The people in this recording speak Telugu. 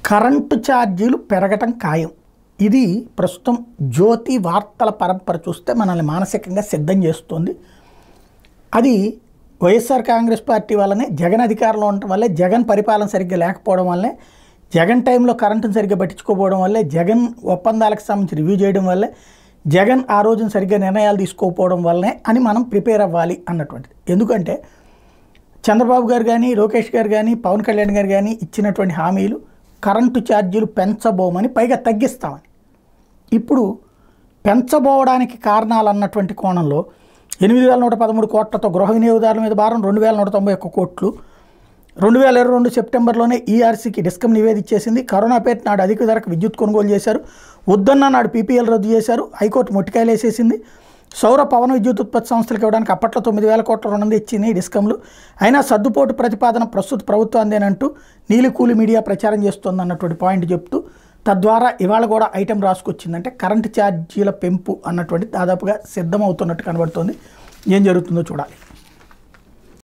కరెంటు ఛార్జీలు పెరగటం ఖాయం. ఇది ప్రస్తుతం జ్యోతి వార్తల పరంపర చూస్తే మనల్ని మానసికంగా సిద్ధం చేస్తుంది. అది వైఎస్ఆర్ కాంగ్రెస్ పార్టీ వల్లనే, జగన్ అధికారంలో ఉండటం వల్లే, జగన్ పరిపాలన సరిగ్గా లేకపోవడం వల్లే, జగన్ టైంలో కరెంటును సరిగ్గా పట్టించుకోకపోవడం వల్లే, జగన్ ఒప్పందాలకు సంబంధించి రివ్యూ చేయడం వల్లే, జగన్ ఆ రోజున సరిగ్గా నిర్ణయాలు తీసుకోకపోవడం వల్లనే అని మనం ప్రిపేర్ అవ్వాలి అన్నటువంటిది. ఎందుకంటే చంద్రబాబు గారు కానీ, లోకేష్ గారు కానీ, పవన్ కళ్యాణ్ గారు కానీ ఇచ్చినటువంటి హామీలు కరెంటు ఛార్జీలు పెంచబోమని, పైగా తగ్గిస్తామని. ఇప్పుడు పెంచబోవడానికి కారణాలు అన్నటువంటి కోణంలో 8,113 కోట్లతో గృహ వినియోగదారుల మీద భారం, 2,191 కోట్లు 2022 సెప్టెంబర్లోనే ఈఆర్సీకి డిస్కమ్ నివేదించేసింది. కరోనా పేట నాడు అధిక ధరకు విద్యుత్ కొనుగోలు చేశారు, వద్దన్న నాడు పీపీఎల్ రద్దు చేశారు, హైకోర్టు మొట్టికాయలు వేసేసింది. సౌర పవన విద్యుత్ ఉత్పత్తి సంస్థలకు ఇవ్వడానికి అప్పట్లో 9,000 కోట్ల రుణం ఇచ్చింది డిస్కంలు. అయినా సర్దుపోటు ప్రతిపాదన ప్రస్తుత ప్రభుత్వాందేనంటూ నీలికూలి మీడియా ప్రచారం చేస్తుంది అన్నటువంటి పాయింట్ చెప్తూ, తద్వారా ఇవాళ కూడా ఐటెం రాసుకొచ్చిందంటే కరెంటు ఛార్జీల పెంపు అన్నటువంటి దాదాపుగా సిద్ధమవుతున్నట్టు కనబడుతుంది. ఏం జరుగుతుందో చూడాలి.